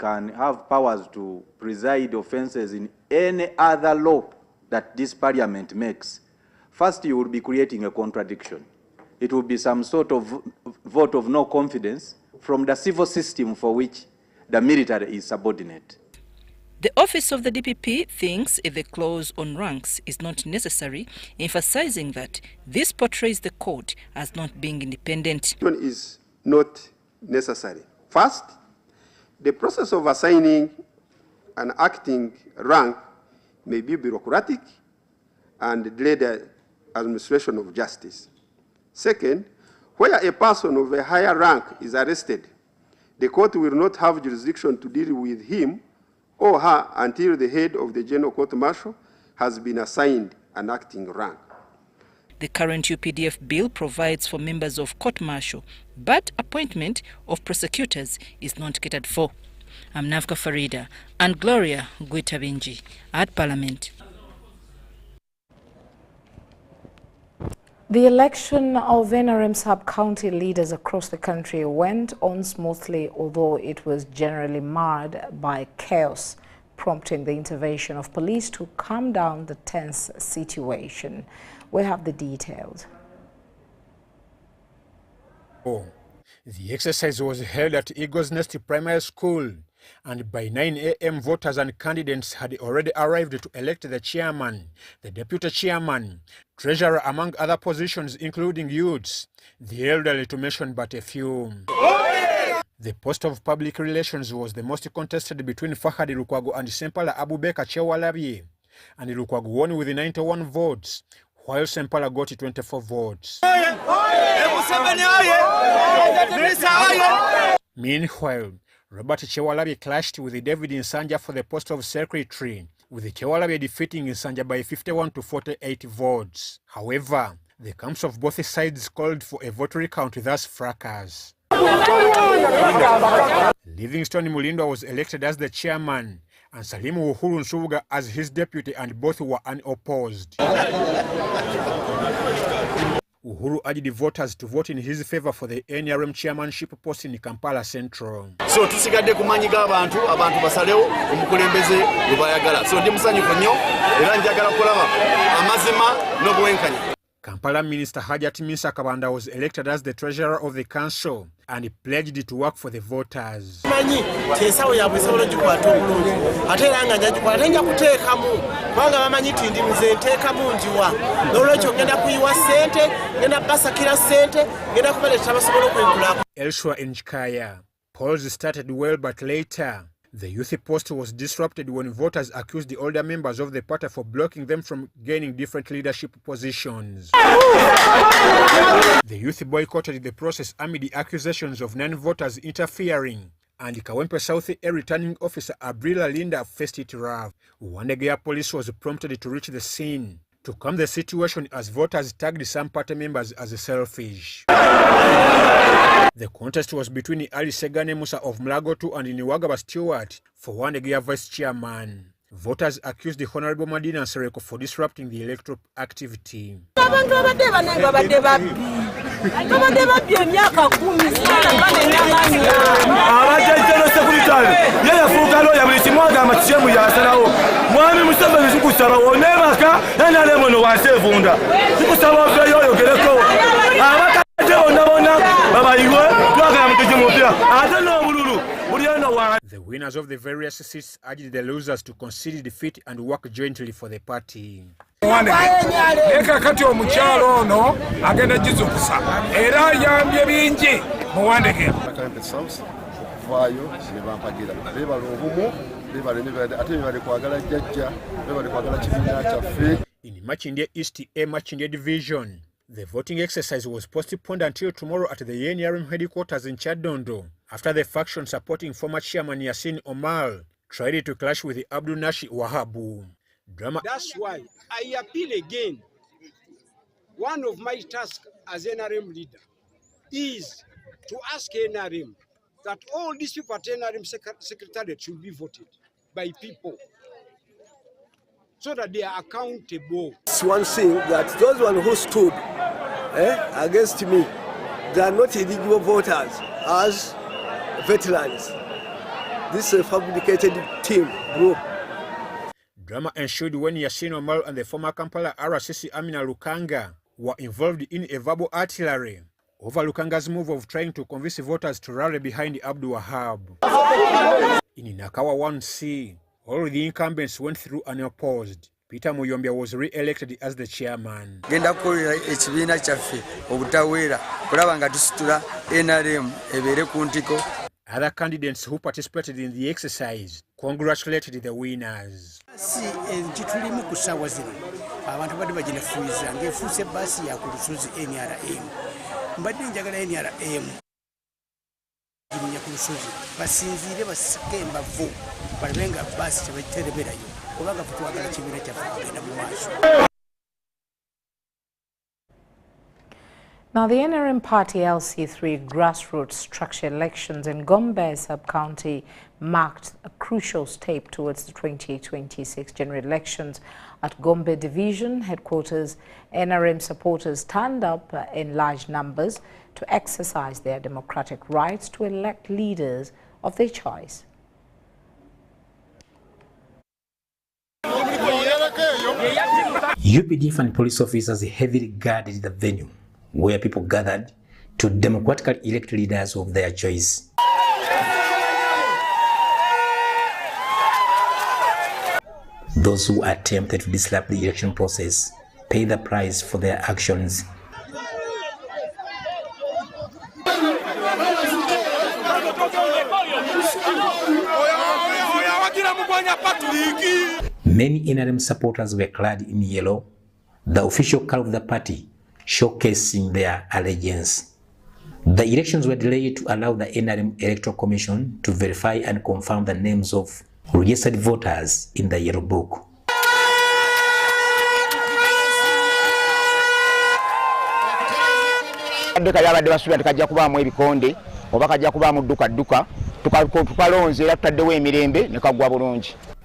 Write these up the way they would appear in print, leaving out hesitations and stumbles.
can have powers to preside offences in any other law that this parliament makes, first you will be creating a contradiction. It will be some sort of vote of no confidence from the civil system for which the military is subordinate. The office of the DPP thinks the clause on ranks is not necessary, emphasizing that this portrays the court as not being independent. It is not necessary. First, the process of assigning an acting rank may be bureaucratic and delay the administration of justice. Second, where a person of a higher rank is arrested, the court will not have jurisdiction to deal with him or her until the head of the General Court Martial has been assigned an acting rank. The current UPDF bill provides for members of court martial, but appointment of prosecutors is not catered for. I'm Navka Farida and Gloria Guitabinji at Parliament. The election of NRM sub-county leaders across the country went on smoothly, although it was generally marred by chaos, prompting the intervention of police to calm down the tense situation. We have the details. The exercise was held at Eagles Nest Primary School, and by 9 a.m. voters and candidates had already arrived to elect the chairman, the deputy chairman, treasurer, among other positions including youths, the elderly to mention but a few. The post of public relations was the most contested between Fahadi Lukwago and Sempala Abubeka Chewalabye, and Lukwago won with 91 votes, while Sempala got 24 votes. Meanwhile, Robert Chewalabye clashed with David Nsanja for the post of secretary, with Chewalabye defeating Nsanja by 51 to 48 votes. However, the camps of both sides called for a vote recount, thus fracas. Livingstone Mulindwa was elected as the chairman, and Salimu Uhuru Nsubuga as his deputy, and both were unopposed. Uhuru urged the voters to vote in his favor for the NRM chairmanship post in Kampala Central. So tusigadde kumanyiga abantu basalewo omukulembeze lubayagala. So ndi musanyufu nnyo era njagala kulaba amazima n'obuwenkanya. Kampala Minister Hajat Misa Kabanda was elected as the treasurer of the council and he pledged to work for the voters. Manyi tesawo yabwesobola gikwata obulungi ate era nga njagikwata nja kuteekamu kubanga bamanyi ti ndi muze nteekamu njiwa n'olwekyo ngenda kuyiwa ssente ngenda basakira ssente ngenda kubaleeta basobola okwekulako. Elsewhere in Chikaya, polls started well, but later the youth post was disrupted when voters accused the older members of the party for blocking them from gaining different leadership positions. The youth boycotted the process amid the accusations of non-voters interfering, and Kawempe South A returning officer Abrila Linda faced it rough. Wandegea police was prompted to reach the scene to calm the situation as voters tagged some party members as selfish. The contest was between Ali Segane Musa of Mlagotu and Niwagaba Stewart for Wandegea vice chairman. Voters accused the Honorable Madina Sereko for disrupting the electoral activity. The winners of the various seats urged the losers to concede defeat and work jointly for the party. In Machinde East A Machinde Division, the voting exercise was postponed until tomorrow at the NRM headquarters in Chadondo, after the faction supporting former chairman Yasin Omar tried to clash with Abdul Nashi Wahabu. That's why I appeal again. One of my tasks as NRM leader is to ask NRM that all these people at NRM secretariat should be voted by people, so that they are accountable. It's one thing that those one who stood against me, they are not eligible voters as veterans. this fabricated team group. Drama ensued when Yasin Omar and the former Kampala RCC Amina Lukanga were involved in a verbal artillery over Lukanga's move of trying to convince voters to rally behind Abdul Wahab. In Nakawa 1C, all the incumbents went through unopposed. Peter Muyombia was re-elected as the chairman. Genda kukolera ekibiina kyaffe obutaweera kulaba nga tusitula NRM ebeere ku ntiko. Other candidates who participated in the exercise congratulated the winners. Si ekitulimu ku ssaawa zino abantu badde baginefuuza ng'efuuse bbaasi ya ku lusozi NRM. Mbadde njagala NRM girinya ku lusozi basinziire basike embavu balabe nga bbaasi tebagitereberayo kubanga ffe twagala kibiina kyaffe kugenda mu maaso. Now, the NRM Party LC3 grassroots structure elections in Gome sub-county marked a crucial step towards the 2026 general elections. At Gome Division headquarters, NRM supporters turned up in large numbers to exercise their democratic rights to elect leaders of their choice. UPDF and police officers heavily guarded the venue, where people gathered to democratically elect leaders of their choice. Those who attempted to disrupt the election process pay the price for their actions. Many NRM supporters were clad in yellow, the official color of the party, showcasing their allegiance. The elections were delayed to allow the NRM Electoral Commission to verify and confirm the names of registered voters in the Yellow Book.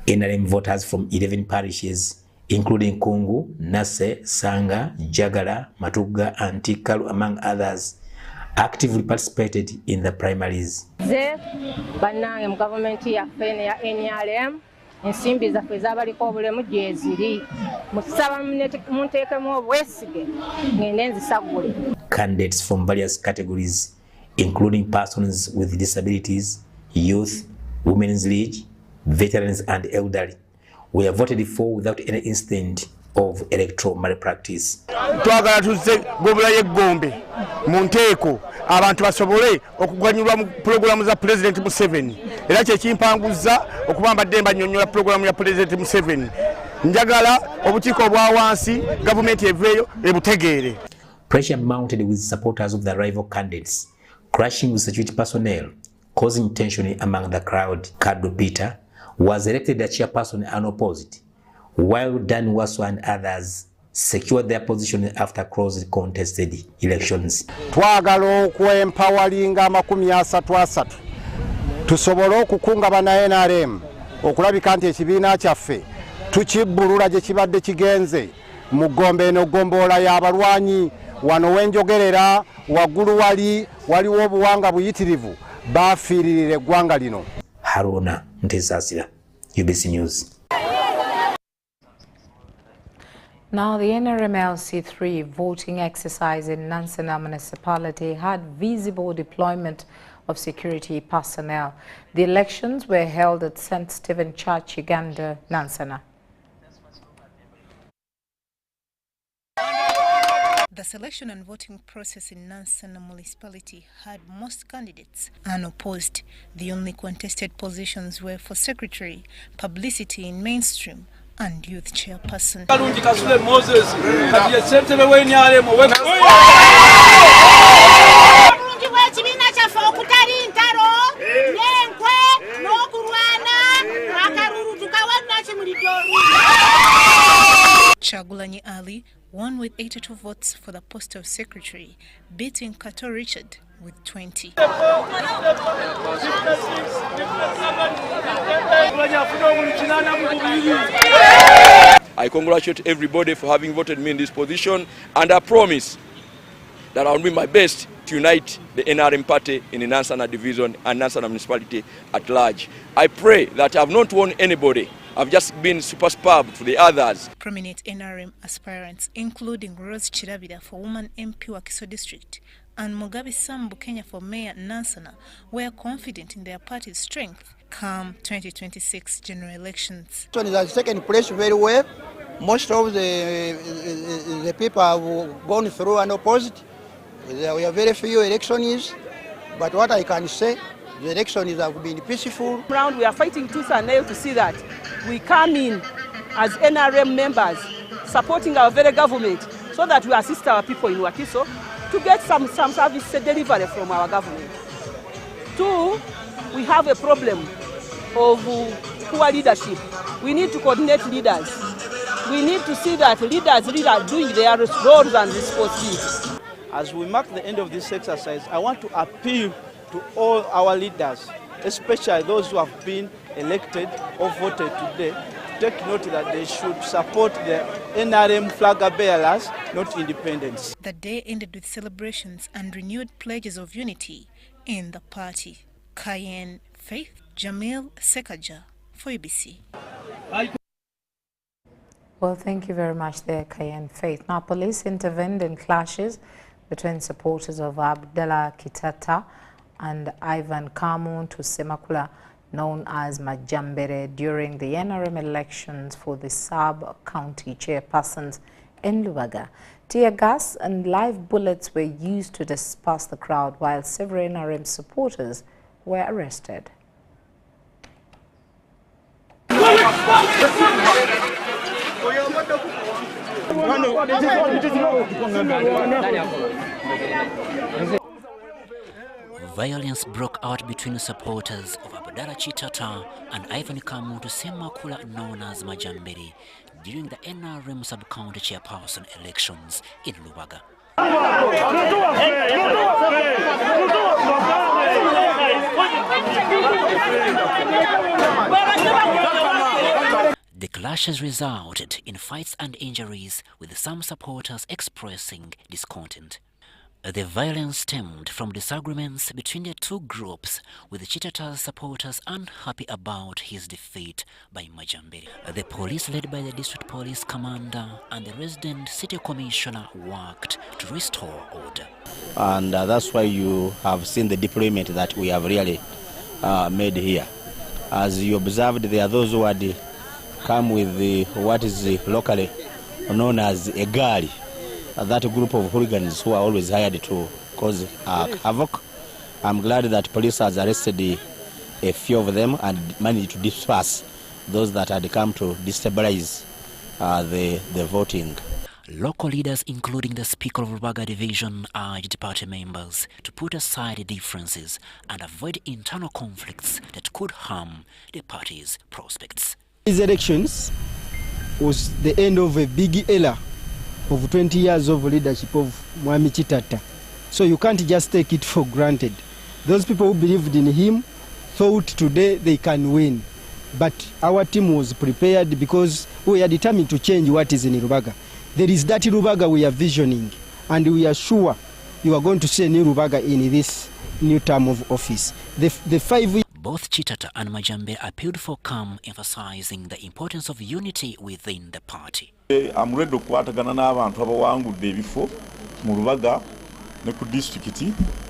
NRM voters from 11 parishes, including Kungu, Nase, Sanga, Jagala, Matuga, and Tikalu, among others, actively participated in the primaries. Government ya NRM ensimbi zaffe zabaliko obulemu gyeziri musaba munteekemu obwesige ngende nzisagule. Candidates from various categories, including persons with disabilities, youth, women's league, veterans, and elderly, were voted for without any incident of electoral malpractice. Twagala tuzze gobula ye Gombe mu nteeko abantu basobole okuganyulwa mu programu za President Museveni era kye kimpanguza okubamba demba nnyonnyola programu ya President Museveni. Njagala obukiiko obwa wansi gavumenti eveeyo ebutegeere. Pressure mounted with supporters of the rival candidates, clashing with security personnel, causing tension among the crowd. Kado Peter was elected the chairperson unopposed, while Dan Waso and others secured their position after closely contested elections. Twagala okwempawalinga 33 tusobole okukunga bana NRM okulabika nti ekibiina kyaffe tukibbulula gye kibadde kigenze mu Gombe eno gomboola y'abalwanyi wano wenjogerera waggulu waliwo obuwanga buyitirivu bafiiririra eggwanga lino. Haruna Ntesasira, UBC News. Now, the NRM LC3 voting exercise in Nansana municipality had visible deployment of security personnel. The elections were held at St. Stephen Church, Uganda, Nansana. The selection and voting process in Nansana municipality had most candidates unopposed. The only contested positions were for secretary, publicity in mainstream, and youth chairperson. Chagulanyi Ali won with 82 votes for the post of secretary, beating Kato Richard with 20. I congratulate everybody for having voted me in this position, and I promise that I will do my best to unite the NRM party in the Nansana division and Nansana municipality at large. I pray that I have not won anybody. I've just been super superb to the others. Prominent NRM aspirants, including Rose Chirabira for Woman MP Wakiso District and Mugabe Sambu Kenya for Mayor Nansana, were confident in their party's strength come 2026 general elections. It has taken place very well. Most of the people have gone through and opposed. There were very few elections, but what I can say, the elections have been peaceful. We are fighting tooth and nail to see that we come in as NRM members, supporting our very government, so that we assist our people in Wakiso to get some service delivery from our government. Two, we have a problem of poor leadership. We need to coordinate leaders. We need to see that leaders are doing their roles and responsibilities. As we mark the end of this exercise, I want to appeal to all our leaders, especially those who have been elected or voted today, to take note that they should support the NRM flag bearers, not independents. The day ended with celebrations and renewed pledges of unity in the party. Cayenne Faith, Jamil Sekaja for ABC. Well, thank you very much there, Cayenne Faith. Now, police intervened in clashes between supporters of Abdallah Kitata and Ivan Kamu to Semakula, known as Majambere, during the NRM elections for the sub-county chairpersons in Rubaga. Tear gas and live bullets were used to disperse the crowd, while several NRM supporters were arrested. Violence broke out between supporters of Abdallah Kitata and Ivan Kamu to Semakula, known as Majambere, during the NRM sub-county chairperson elections in Rubaga. The clashes resulted in fights and injuries, with some supporters expressing discontent. The violence stemmed from disagreements between the two groups, with Chitata's supporters unhappy about his defeat by Majambere. The police, led by the district police commander and the resident city commissioner, worked to restore order. And that's why you have seen the deployment that we have really made here. As you observed, there are those who had come with what is locally known as a gari. That group of hooligans who are always hired to cause havoc. I'm glad that police has arrested a few of them and managed to disperse those that had come to destabilize the voting. Local leaders, including the Speaker of Rubaga Division, urged party members to put aside differences and avoid internal conflicts that could harm the party's prospects. These elections was the end of a big era of 20 years of leadership of Mwami Kitata. So you can't just take it for granted. Those people who believed in him thought today they can win. But our team was prepared because we are determined to change what is in Rubaga. There is that Rubaga we are visioning, and we are sure you are going to see a new Rubaga in this new term of office. Both Kitata and Majambere appealed for calm, emphasizing the importance of unity within the party. I'm ready to kwatagana n'abantu abawangudde ebifo mu Rubaga ne ku district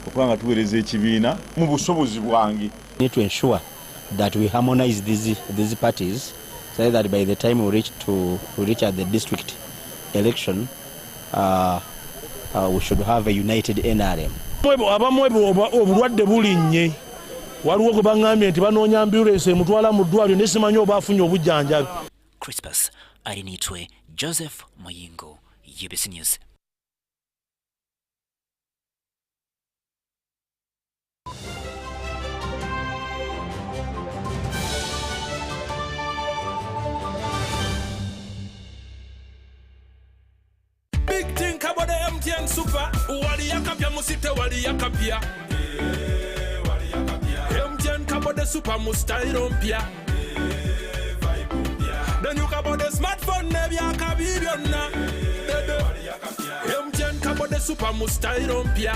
okubanga tuweereza ekibiina mu busobozi bwange. We need to ensure that we harmonize these parties so that by the time we reach at the district election, we should have a united NRM. obulwadde bulinnye waliwo gwe baŋŋambye nti banoonya ambulance emutwala mu ddwaliro ne simanyi oba afunye obujjanjabi. Crispus Arinitwe, Joseph Mayingo, UPDF News. Big thing about the MTN Super. Wali yakapia musite wali yakapia. MTN kabo de super mustairo mpia. Then you kabo de smartphone nebi yakabibiona. MTN kabo de super mustairo mpya.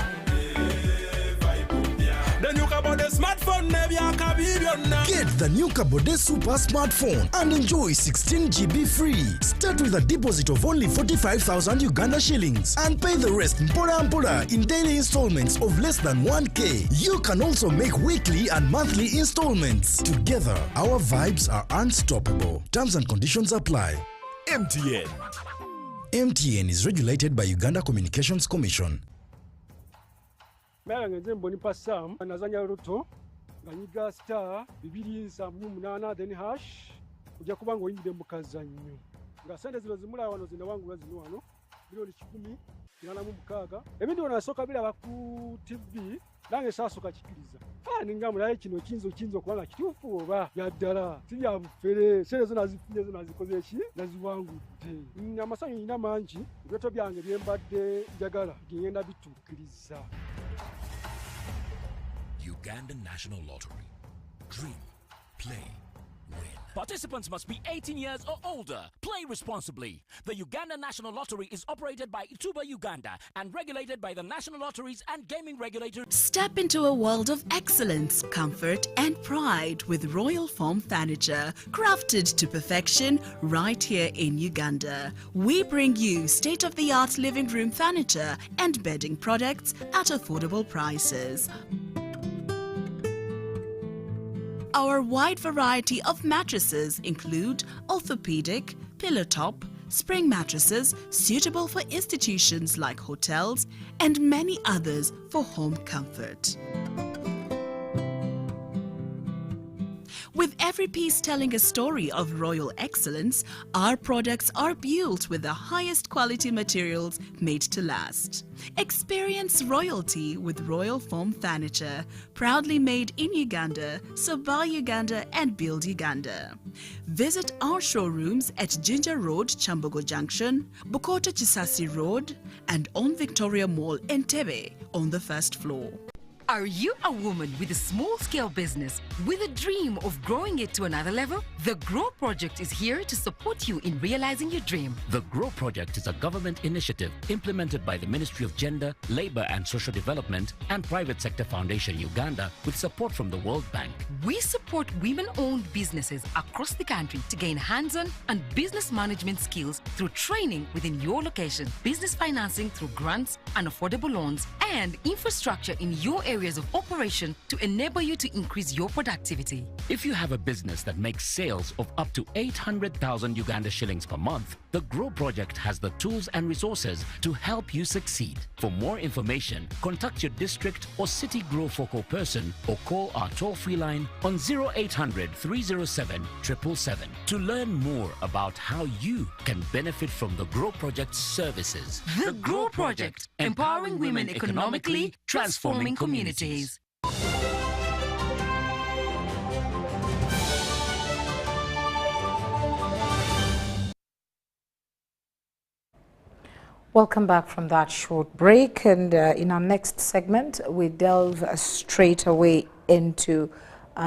The new Kabode smartphone Get the new Kabode Super smartphone and enjoy 16 GB free. Start with a deposit of only 45,000 Uganda shillings and pay the rest mpora in daily installments of less than 1K. You can also make weekly and monthly installments. Together, our vibes are unstoppable. Terms and conditions apply. MTN. MTN is regulated by Uganda Communications Commission. Mera ngenze mboni pa Sam nazanya roto nganyiga star 278 then hash kujja kuba ngo oyingire mu kazannyo nga sente zino zimula wano zina wangu zino wano milioni 10 ebindi wana soka bila ku TV nange sasoka kikiriza ninga mulaye kino kinzo kubanga kituufu oba yaddala tibya bufere sente zino nazifunye zino nazikoze eki naziwangudde amasanyu ina mangi ebyoto byange byembadde njagala ngenda bitukiriza. Uganda National Lottery. Dream, play, win. Participants must be 18 years or older. Play responsibly. The Uganda National Lottery is operated by Ituba Uganda and regulated by the National Lotteries and Gaming Regulator. Step into a world of excellence, comfort and pride with Royal Foam Furniture, crafted to perfection right here in Uganda. We bring you state-of-the-art living room furniture and bedding products at affordable prices. Our wide variety of mattresses include orthopedic, pillow top, spring mattresses suitable for institutions like hotels, and many others for home comfort. With every piece telling a story of royal excellence, our products are built with the highest quality materials made to last. Experience royalty with Royal Foam Furniture, proudly made in Uganda, so buy Uganda and build Uganda. Visit our showrooms at Ginger Road, Chambogo Junction, Bukota Chisasi Road, and on Victoria Mall, Entebbe, on the first floor. Are you a woman with a small-scale business with a dream of growing it to another level? The GROW Project is here to support you in realizing your dream. The GROW Project is a government initiative implemented by the Ministry of Gender, Labour and Social Development and Private Sector Foundation Uganda with support from the World Bank. We support women-owned businesses across the country to gain hands-on and business management skills through training within your location, business financing through grants and affordable loans, and infrastructure in your area of operation to enable you to increase your productivity. If you have a business that makes sales of up to 800,000 Uganda shillings per month, the GROW Project has the tools and resources to help you succeed. For more information, contact your district or city GROW focal person or call our toll-free line on 0800 307 777 to learn more about how you can benefit from the GROW Project's services. The GROW Project, empowering women economically, transforming communities. Welcome back from that short break, and in our next segment we delve straight away into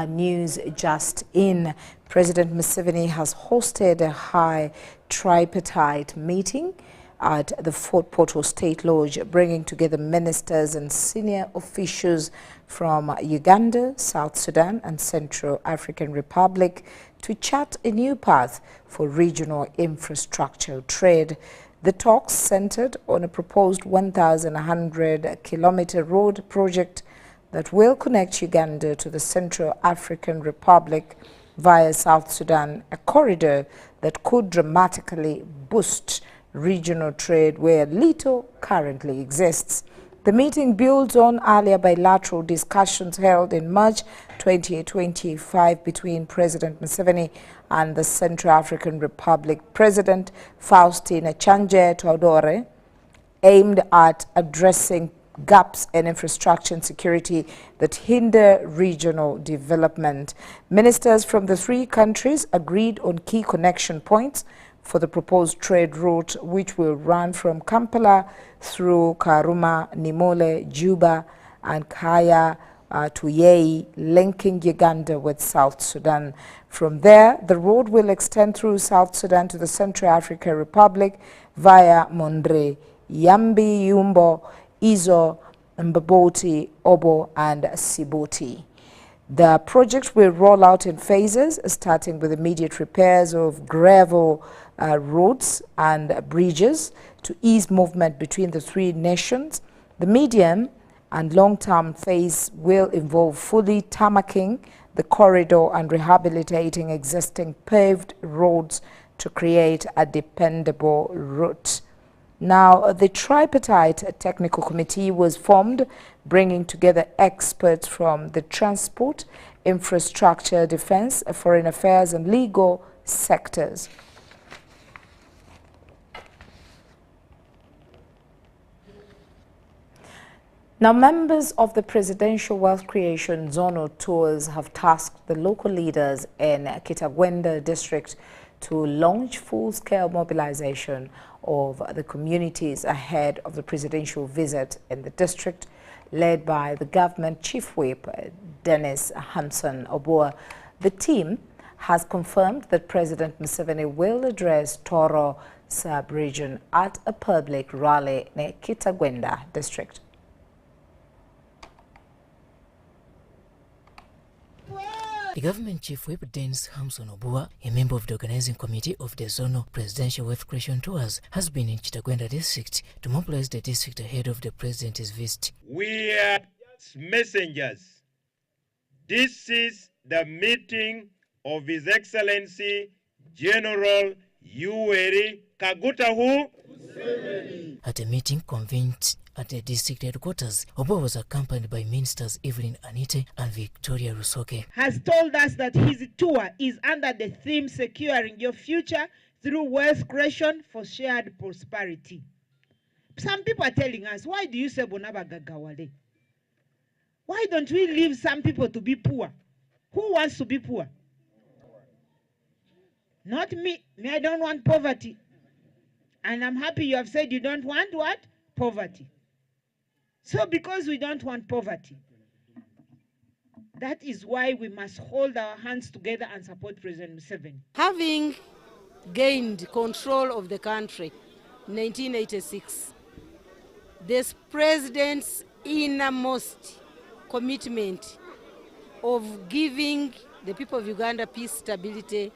news just in. President Museveni has hosted a high tripartite meeting at the Fort Portal State Lodge, bringing together ministers and senior officials from Uganda, South Sudan and Central African Republic to chart a new path for regional infrastructure trade. The talks centered on a proposed 1,100-kilometer road project that will connect Uganda to the Central African Republic via South Sudan, a corridor that could dramatically boost regional trade where little currently exists. The meeting builds on earlier bilateral discussions held in March 2025 between President Museveni and the Central African Republic President Faustin Archange Touadera, aimed at addressing gaps in infrastructure and security that hinder regional development. Ministers from the three countries agreed on key connection points for the proposed trade route, which will run from Kampala through Karuma, Nimole, Juba and Kaya to Yei, linking Uganda with South Sudan. From there, the road will extend through South Sudan to the Central African Republic via Mondre, Yambi, Yumbo, Izo, Mbaboti, Obo, and Siboti. The project will roll out in phases, starting with immediate repairs of gravel roads and bridges to ease movement between the three nations. The medium and long-term phase will involve fully tarmacking the corridor and rehabilitating existing paved roads to create a dependable route. Now, the tripartite technical committee was formed, bringing together experts from the transport, infrastructure, defense, foreign affairs, and legal sectors. Now, members of the Presidential Wealth Creation Zonal Tours have tasked the local leaders in Kitagwenda district to launch full-scale mobilization of the communities ahead of the presidential visit in the district, led by the government chief whip, Dennis Hanson Obua. The team has confirmed that President Museveni will address Toro sub-region at a public rally in Kitagwenda district. The government chief whip Dennis Hamson Obua, a member of the organizing committee of the Zonal Presidential Wealth Creation Tours, has been in Kitagwenda district to mobilize the district ahead of the president's visit. We are messengers. This is the meeting of His Excellency General Yoweri Kaguta At a meeting convened at the district headquarters, Obua was accompanied by ministers Evelyn Anite and Victoria Rusoke. Has told us that his tour is under the theme Securing Your Future Through Wealth Creation for Shared Prosperity. Some people are telling us, why do you say Bonaba Gagawale? Why don't we leave some people to be poor? Who wants to be poor? Not me. Me, I don't want poverty. And I'm happy you have said you don't want what? Poverty. So because we don't want poverty, that is why we must hold our hands together and support President Museveni. Having gained control of the country in 1986, this president's innermost commitment of giving the people of Uganda peace, stability,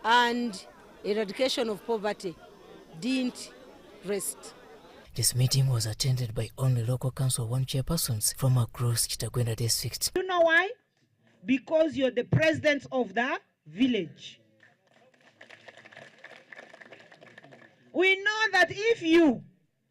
and eradication of poverty didn't rest. This meeting was attended by only local council one chairpersons from across Kitagwenda district. You know why? Because you're the president of the village. We know that if you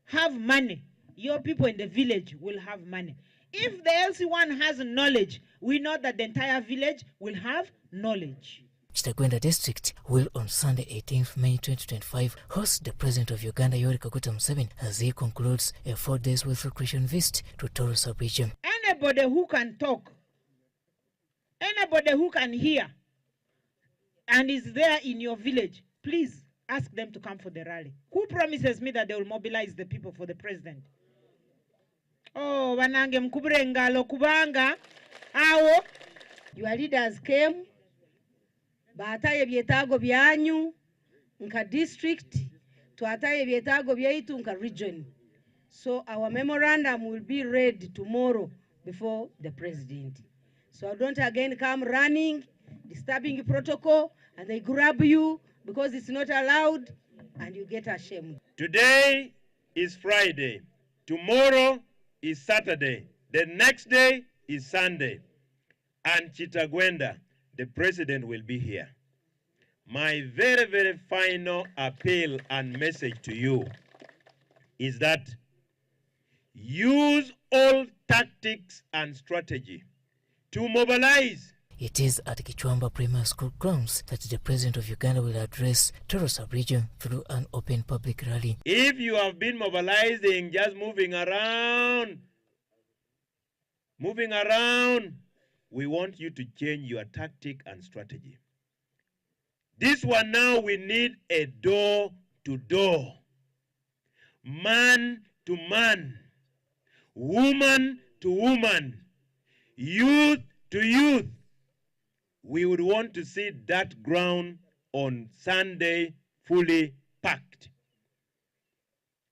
have money, your people in the village will have money. If the LC1 has knowledge, we know that the entire village will have knowledge. Kitagwenda district will on Sunday 18th May 2025 host the President of Uganda Yoweri Kaguta Museveni as he concludes a 4 days wealth creation visit to Toro sub-region. Anybody who can talk, anybody who can hear and is there in your village, please ask them to come for the rally. Who promises me that they will mobilize the people for the president? Oh, wanange mkubure ngalo kubanga awo. Your leaders came. Bataye byetago byanyu nka district, tuataye byetago byaitu nka region. So our memorandum will be read tomorrow before the president. So don't again come running, disturbing protocol, and they grab you because it's not allowed, and you get ashamed. Today is Friday. Tomorrow is Saturday. The next day is Sunday. And Kitagwenda, the president will be here. My very, very final appeal and message to you is that use all tactics and strategy to mobilize. It is at Kichwamba Primary School grounds that the President of Uganda will address Toro sub-region through an open public rally. If you have been mobilizing, just moving around, we want you to change your tactic and strategy. This one now, we need a door-to-door, man-to-man, woman-to-woman, youth-to-youth. We would want to see that ground on Sunday fully packed.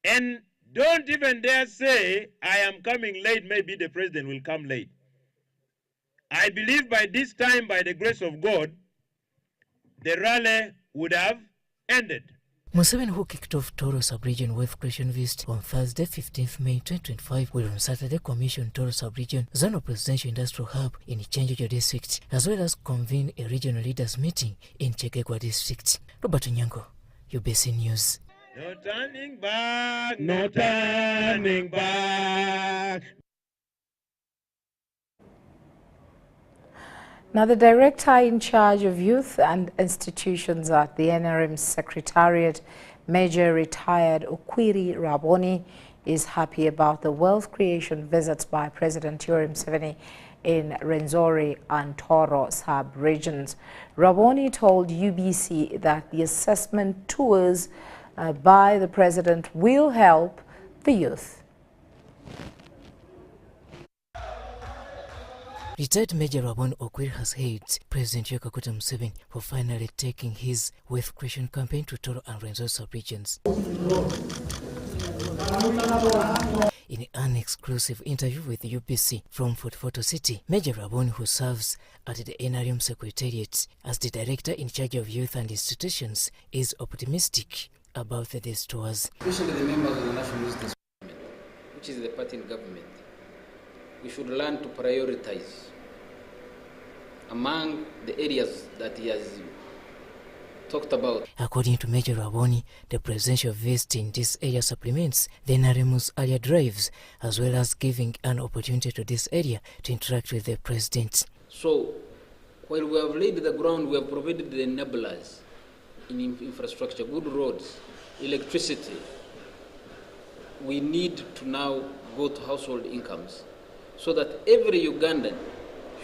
And Don't even dare say, I am coming late, maybe the president will come late. I believe by this time, by the grace of God, the rally would have ended. Museveni, who kicked off Toro Sub-Region Wealth Creation Visit on Thursday, 15th May 2025, will on Saturday commission Toro Sub-Region Zonal Presidential Industrial Hub in Chenjojo District, as well as convene a regional leaders meeting in Chegegwa District. Robert Nyango, UBC News. No turning back, no turning back. Now, the director in charge of youth and institutions at the NRM Secretariat, Major Retired Okwiri Raboni, is happy about the wealth creation visits by President Yoweri Museveni in Rwenzori and Toro sub-regions. Raboni told UBC that the assessment tours by the president will help the youth. Retired Major Raboni Okwiri has hailed President Yoweri Museveni for finally taking his wealth creation campaign to Toro and Rwenzori sub-regions. In an exclusive interview with UPC from Fort Photo City, Major Raboni, who serves at the NRM Secretariat as the Director in charge of youth and institutions, is optimistic about these tours. Especially the members of the National Youth Parliament, which is the party in government. We should learn to prioritize among the areas that he has talked about. According to Major Raboni, the presidential visit in this area supplements the NRM's earlier drives, as well as giving an opportunity to this area to interact with the president. So, while we have laid the ground, we have provided the enablers in infrastructure, good roads, electricity. We need to now go to household incomes so that every Ugandan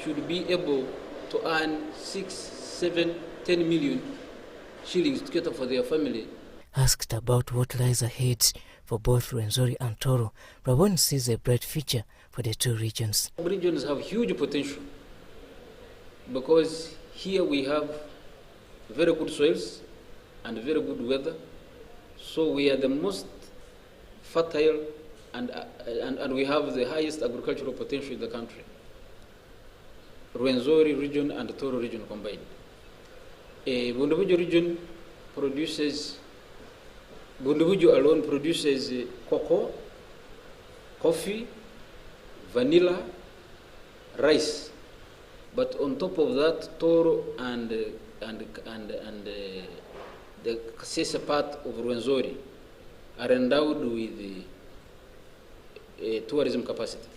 should be able to earn 6, 7, 10 million shillings to cater for their family. Asked about what lies ahead for both Rwenzori and Toro, Raboni sees a bright future for the two regions. Regions have huge potential because here we have very good soils and very good weather. So we are the most fertile and we have the highest agricultural potential in the country. Rwenzori region and Toro region combined. Bundubujo region produces, Bundubujo alone produces cocoa, coffee, vanilla, rice. But on top of that, Toro and the Kasese part of Rwenzori are endowed with tourism capacity.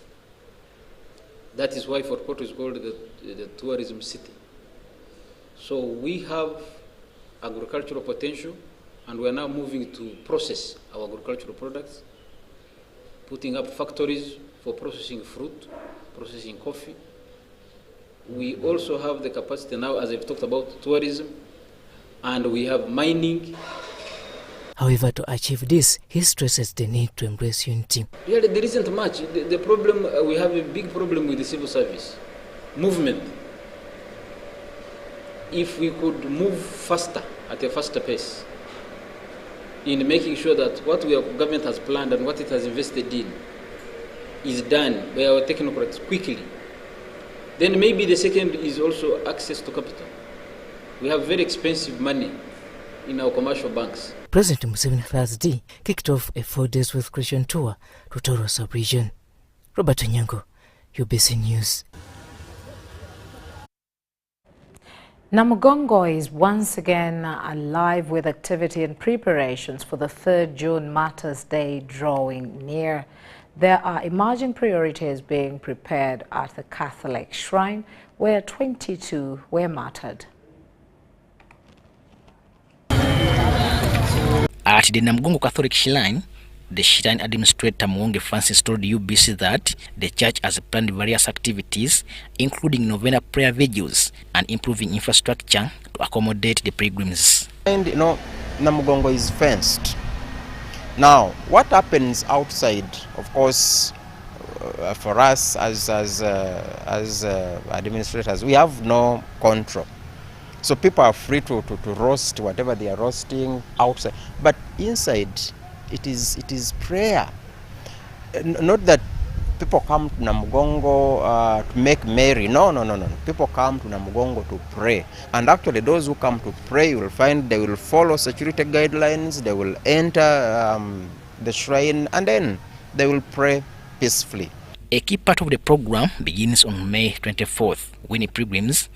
That is why Fort Porto is called the tourism city. So we have agricultural potential, and we are now moving to process our agricultural products, putting up factories for processing fruit, processing coffee. We also have the capacity now, as I've talked about, tourism, and we have mining. However, to achieve this, he stresses the need to embrace unity. Really, there isn't much. The problem, we have a big problem with the civil service movement. If we could move faster, at a faster pace, in making sure that what our government has planned and what it has invested in is done by our technocrats quickly, then maybe the second is also access to capital. We have very expensive money in our commercial banks. President Museveni Thursday kicked off a 4-day wealth creation tour to Toro sub-region. Robert Nyango, UBC News. Namugongo is once again alive with activity and preparations for the 3rd June Martyrs Day drawing near. There are emerging priorities being prepared at the Catholic Shrine, where 22 were martyred. At the Namugongo Catholic Shrine, the Shrine Administrator Mwonge Francis told UBC that the church has planned various activities, including novena prayer vigils and improving infrastructure to accommodate the pilgrims. And Namugongo is fenced. Now, what happens outside, of course, for us as administrators, we have no control. So people are free to roast whatever they are roasting outside. But inside, it is prayer Not that people come to Namugongo to make merry. No. People come to Namugongo to pray. And actually those who come to pray, you will find they will follow security guidelines, they will enter the shrine, and then they will pray peacefully. A key part of the program begins on May 24th, when the pilgrims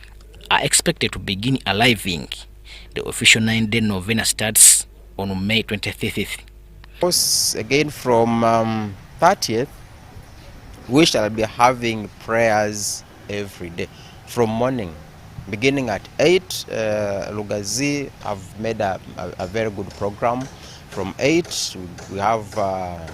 are expected to begin arriving. The official 9-day novena starts on May 25th. Again, from 30th, we shall be having prayers every day from morning. Beginning at 8, Lugazi have made a very good program. From 8, we have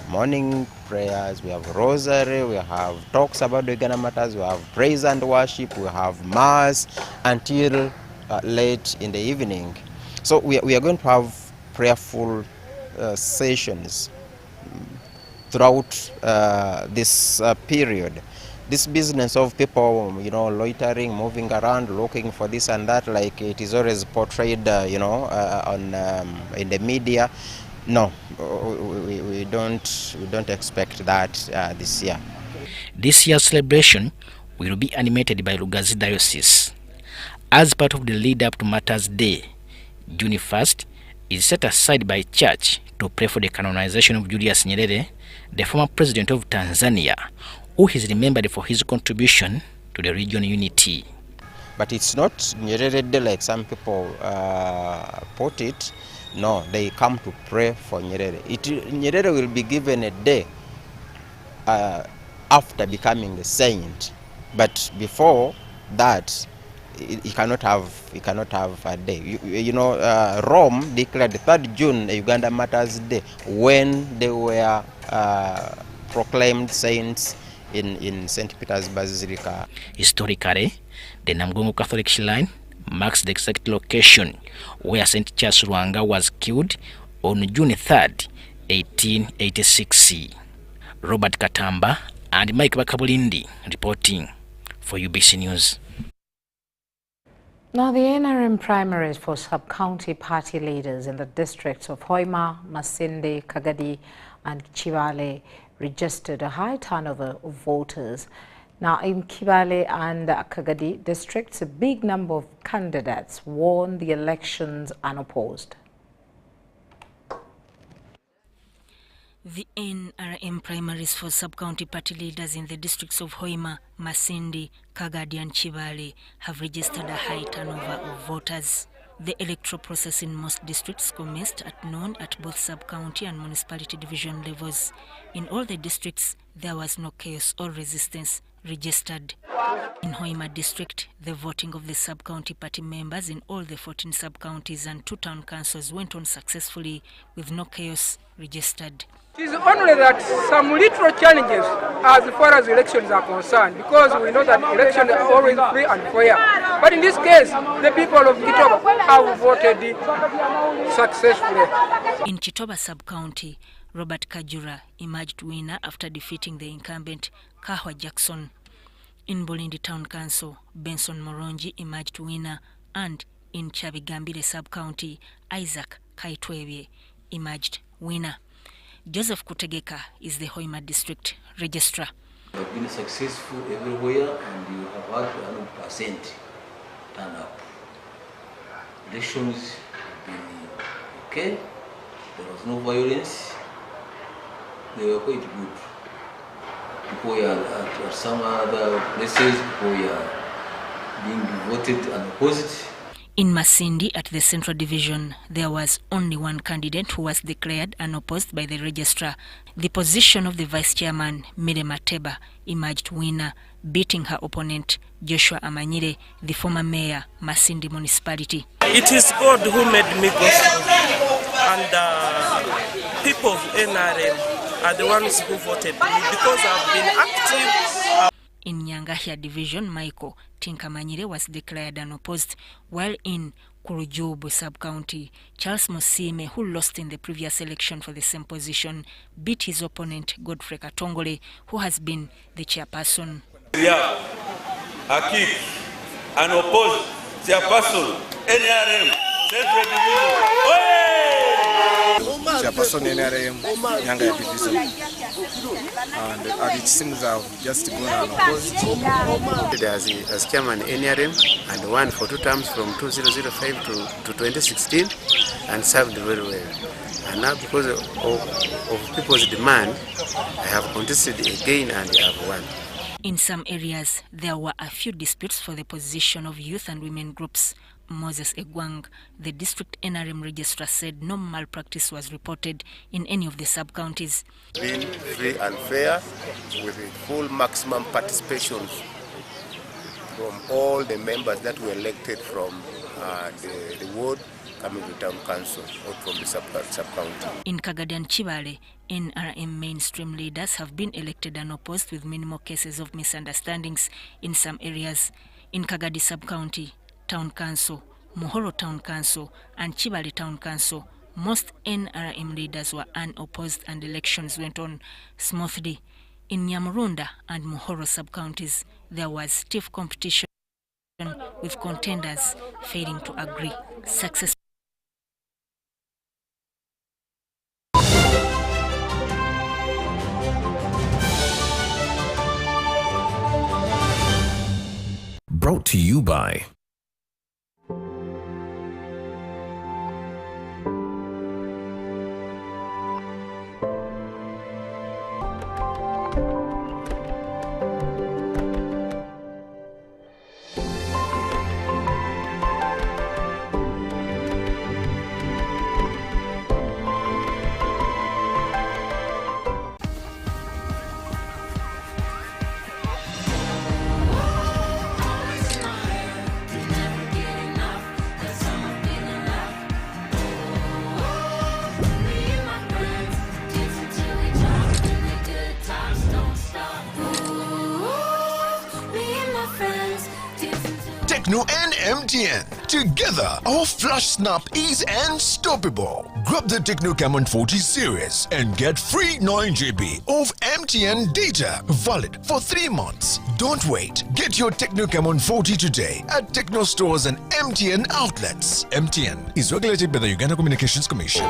morning prayers, we have rosary, we have talks about the Uganda matters, we have praise and worship, we have mass until late in the evening. So we are going to have prayerful sessions throughout this period. This business of people, loitering, moving around, looking for this and that, like it is always portrayed, on in the media. No, we don't expect that this year. This year's celebration will be animated by Lugazi Diocese. As part of the lead up to Martyrs Day, June 1st is set aside by church to pray for the canonization of Julius Nyerere, the former president of Tanzania, who is remembered for his contribution to the region unity. But it's not Nyerere Day like some people put it. No, they come to pray for Nyerere. Nyerere will be given a day after becoming a saint, but before that, he cannot have a day. Rome declared 3rd June Uganda Martyrs Day when they were proclaimed saints in St. Peter's Basilica. Historically, the Namugongo Catholic Shrine marks the exact location where St. Charles Rwanga was killed on June 3rd, 1886. Robert Katamba and Mike Bakabulindi reporting for UBC News. Now, the NRM primaries for sub-county party leaders in the districts of Hoima, Masindi, Kagadi and Chivale registered a high turnover of voters. Now, in Kibale and Kagadi districts, a big number of candidates won the elections unopposed. The NRM primaries for sub-county party leaders in the districts of Hoima, Masindi, Kagadi and Chivale have registered a high turnover of voters. The electoral process in most districts commenced at noon at both sub-county and municipality division levels. In all the districts, there was no chaos or resistance registered. In Hoima district, the voting of the sub-county party members in all the 14 sub-counties and 2 town councils went on successfully with no chaos registered. It is only that some little challenges as far as elections are concerned, because we know that elections are always free and fair. But in this case, the people of Chitoba have voted successfully. In Chitoba sub-county, Robert Kajura emerged winner after defeating the incumbent Kahwa Jackson. In Bulindi Town Council, Benson Moronji emerged winner, and in Chabigambire sub-county, Isaac Kaitwebe emerged winner. Joseph Kutegeka is the Hoima district registrar. You have been successful everywhere and you have had 100% turn up. Elections have been okay, there was no violence, they were quite good. People are at some other places, people are being voted unopposed. In Masindi at the Central Division, there was only one candidate who was declared unopposed by the registrar. The position of the vice chairman, Mire Mateba, emerged winner, beating her opponent, Joshua Amanyire, the former mayor, Masindi Municipality. It is God who made me go through, and people of NRM are the ones who voted me because I've been active. In Nyangahia Division, Michael Tinkamanyire was declared unopposed, while in Kurujubu sub-county, Charles Musime, who lost in the previous election for the same position, beat his opponent Godfrey Katongole, who has been the chairperson. Yeah, Akik, unopposed chairperson, NRM, Central Division. chairperson NRM Nyanga division, and it seems I've just gone unopposed. As chairman NRM and won for 2 terms from 2005 to 2016 and served very well. And now because of people's demand, I have contested again and I have won. In some areas, there were a few disputes for the position of youth and women groups. Moses Egwang, the district NRM registrar, said no malpractice was reported in any of the sub-counties. Being free and fair with a full maximum participation from all the members that were elected from the ward coming to town council or from the sub-county. In Kagadi and Chibale, NRM mainstream leaders have been elected unopposed with minimal cases of misunderstandings in some areas. In Kagadi sub-county, Town Council, Muhoro Town Council and Chibale Town Council, most NRM leaders were unopposed and elections went on smoothly. In Nyamurunda and Muhoro sub-counties, there was stiff competition with contenders failing to agree. Success. Brought to you by Techno and MTN. Together, our flash snap is unstoppable. Grab the Techno Camon 40 series and get free 9 GB of MTN data valid for 3 months. Don't wait. Get your Techno Camon 40 today at Techno stores and MTN outlets. MTN is regulated by the Uganda Communications Commission.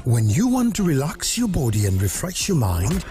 When you want to relax your body and refresh your mind,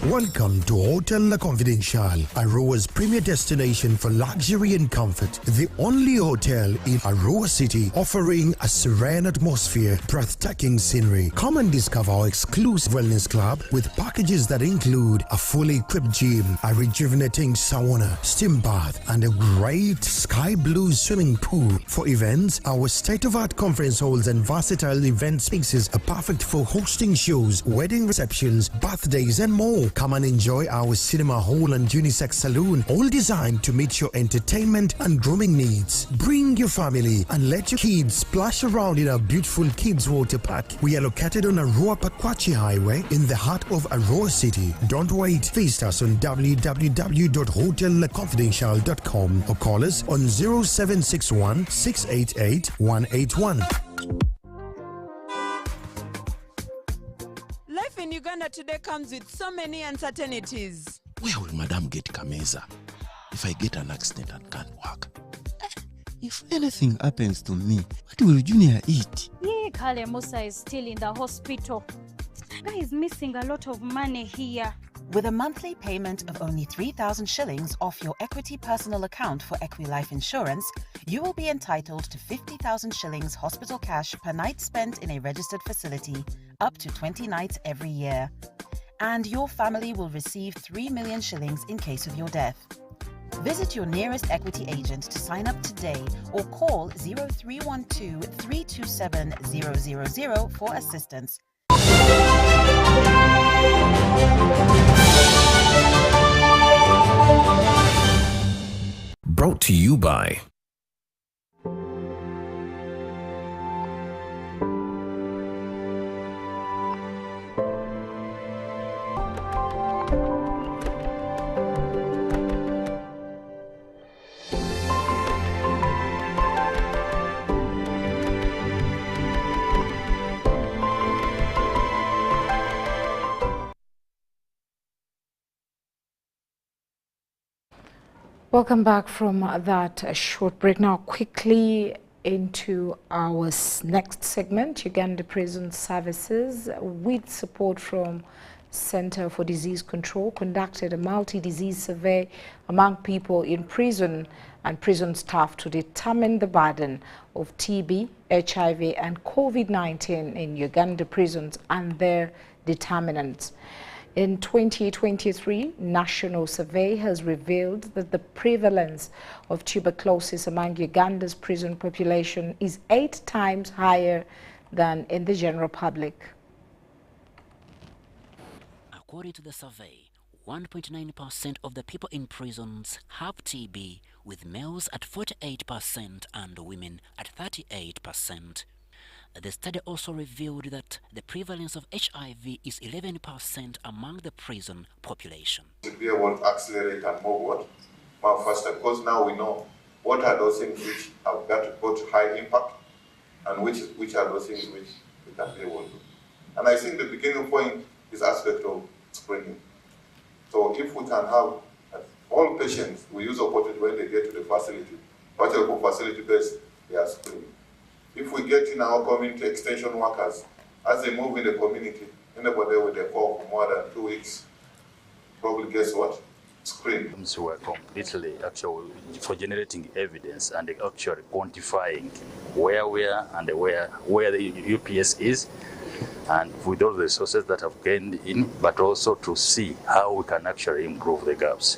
welcome to Hotel La Confidential, Aroa's premier destination for luxury and comfort. The only hotel in Aroa City offering a serene atmosphere, breathtaking scenery. Come and discover our exclusive wellness club with packages that include a fully equipped gym, a rejuvenating sauna, steam bath, and a great sky blue swimming pool. For events, our state-of-art conference halls and versatile event spaces are perfect for hosting shows, wedding receptions, birthdays, and more. Come and enjoy our cinema hall and unisex saloon, all designed to meet your entertainment and grooming needs. Bring your family and let your kids splash around in our beautiful kids water park. We are located on Aroa Pakwachi Highway in the heart of Aroa City. Don't wait. Visit us on www.hotelconfidential.com or call us on 0761 688 181. Life in Uganda today comes with so many uncertainties. Where will Madam get Kameza if I get an accident and can't work? If anything happens to me, what will Junior eat? Yeah, Kale Musa is still in the hospital. Guy is missing a lot of money here. With a monthly payment of only 3,000 shillings off your Equity personal account for Equi-Life Insurance, you will be entitled to 50,000 shillings hospital cash per night spent in a registered facility, up to 20 nights every year. And your family will receive 3 million shillings in case of your death. Visit your nearest Equity agent to sign up today or call 0312 327 000 for assistance. Brought to you by Welcome back from that short break. Now quickly into our next segment. Uganda Prison Services, with support from Center for Disease Control, conducted a multi-disease survey among people in prison and prison staff to determine the burden of TB, HIV and COVID-19 in Uganda prisons and their determinants. In 2023, national survey has revealed that the prevalence of tuberculosis among Uganda's prison population is 8 times higher than in the general public. According to the survey, 1.9% of the people in prisons have TB, with males at 48% and women at 38%. The study also revealed that the prevalence of HIV is 11% among the prison population. To be able to accelerate and move more faster, because now we know what are those things which have got high impact and which are those things which we can be able to do. And I think the beginning point is aspect of screening. So if we can have all patients, we use opportunity when they get to the facility, particularly for facility based, they are screened. If we get in our community extension workers, as they move in the community, anybody with a call for more than 2 weeks, probably guess what? Screen. We were completely actually for generating evidence and actually quantifying where we are and where the UPS is, and with all the resources that have gained in, but also to see how we can actually improve the gaps.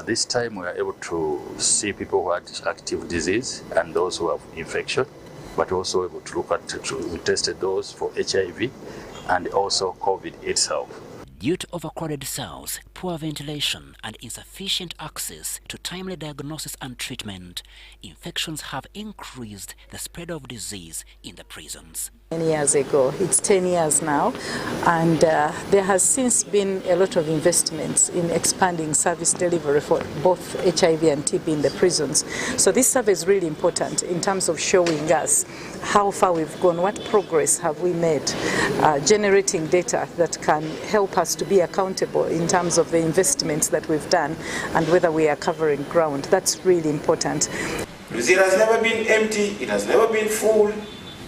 This time we are able to see people who had active disease and those who have infection, but also able to look at, we tested those for HIV and also COVID itself. Due to overcrowded cells, poor ventilation, and insufficient access to timely diagnosis and treatment, infections have increased the spread of disease in the prisons. 10 years ago. It's 10 years now, and there has since been a lot of investments in expanding service delivery for both HIV and TB in the prisons. So this survey is really important in terms of showing us how far we've gone, what progress have we made, generating data that can help us to be accountable in terms of the investments that we've done and whether we are covering ground. That's really important. It has never been empty, it has never been full.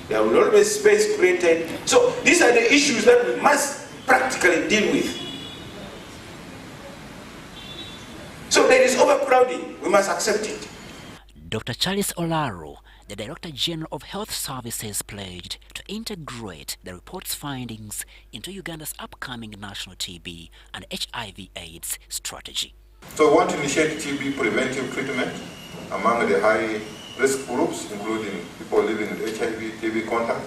There will always be space created. So these are the issues that we must practically deal with. So there is overcrowding. We must accept it. Dr. Charles Olaro, the Director General of Health Services, pledged to integrate the report's findings into Uganda's upcoming national TB and HIV/AIDS strategy. So we want to initiate TB preventive treatment among the high risk groups, including people living with HIV, TB contact,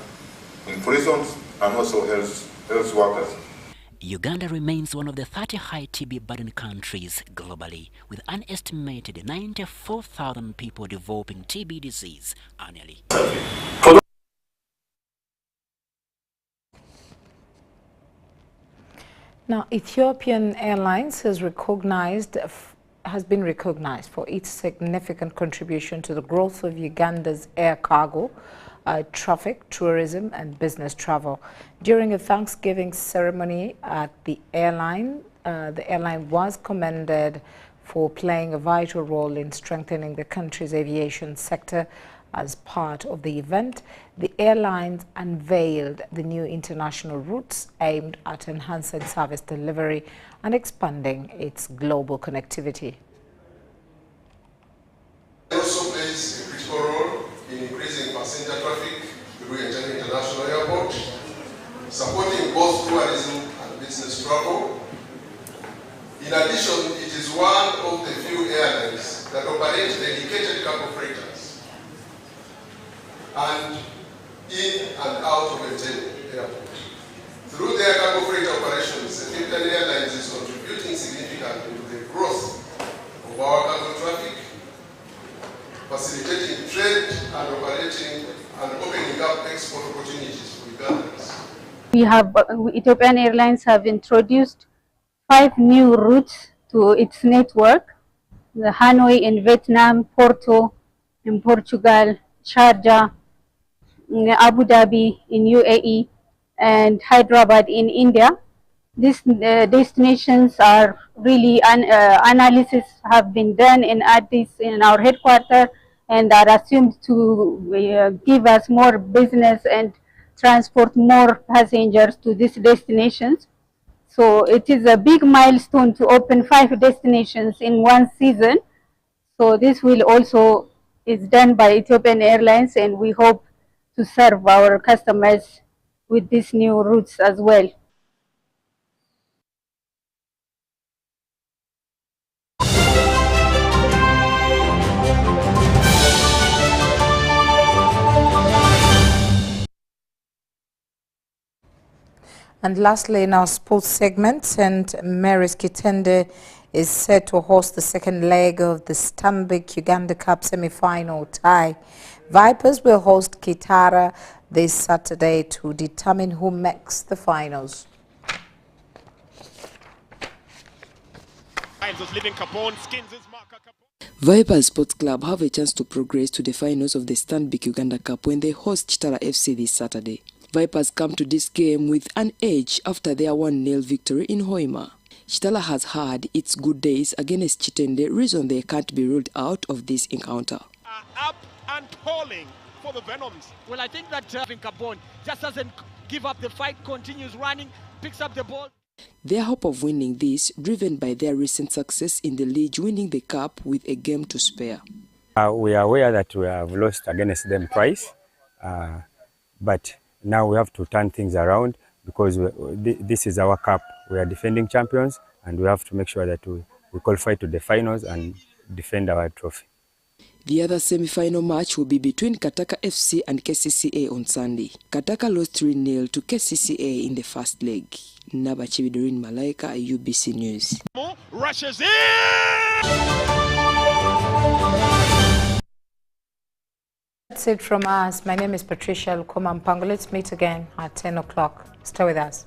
in prisons, and also health workers. Uganda remains one of the 30 high TB burden countries globally, with an estimated 94,000 people developing TB disease annually. Now, Ethiopian Airlines has been recognized for its significant contribution to the growth of Uganda's air cargo, traffic, tourism and business travel. During a Thanksgiving ceremony at the airline was commended for playing a vital role in strengthening the country's aviation sector. As part of the event, the airlines unveiled the new international routes aimed at enhancing service delivery and expanding its global connectivity. It also plays a critical role in increasing passenger traffic through Njamena International Airport, supporting both tourism and business travel. In addition, it is one of the few airlines that operate dedicated cargo freighters and in and out of the airport. Through their cargo freight operations, Ethiopian Airlines is contributing significantly to the growth of our cargo traffic, facilitating trade and operating and opening up export opportunities for Ugandans. Ethiopian Airlines have introduced 5 new routes to its network: the Hanoi in Vietnam, Porto in Portugal, Sharjah, Abu Dhabi in UAE, and Hyderabad in India. These destinations are really, analysis have been done in our headquarters, and are assumed to give us more business and transport more passengers to these destinations. So it is a big milestone to open 5 destinations in one season. So this will also is done by Ethiopian Airlines, and we hope to serve our customers with these new routes as well. And lastly, in our sports segment, St. Mary's Kitende is set to host the second leg of the Stanbic Uganda Cup semi-final tie. Vipers will host Kitara this Saturday to determine who makes the finals. Vipers Sports Club have a chance to progress to the finals of the Stanbic Uganda Cup when they host Kitara FC this Saturday. Vipers come to this game with an edge after their 1-0 victory in Hoima. Kitara has had its good days against Kitende, reason they can't be ruled out of this encounter. Up and calling for the Venoms. Well, I think that Capone just doesn't give up the fight, continues running, picks up the ball. Their hope of winning this, driven by their recent success in the league, winning the cup with a game to spare. We are aware that we have lost against them twice, but now we have to turn things around because this is our cup. We are defending champions, and we have to make sure that we qualify to the finals and defend our trophy. The other semi-final match will be between Kataka FC and KCCA on Sunday. Kataka lost 3-0 to KCCA in the first leg. Nabachibidorin Malaika, UBC News. Rushes in! That's it from us. My name is Patricia Lukoma Mpango. Let's meet again at 10 o'clock. Stay with us.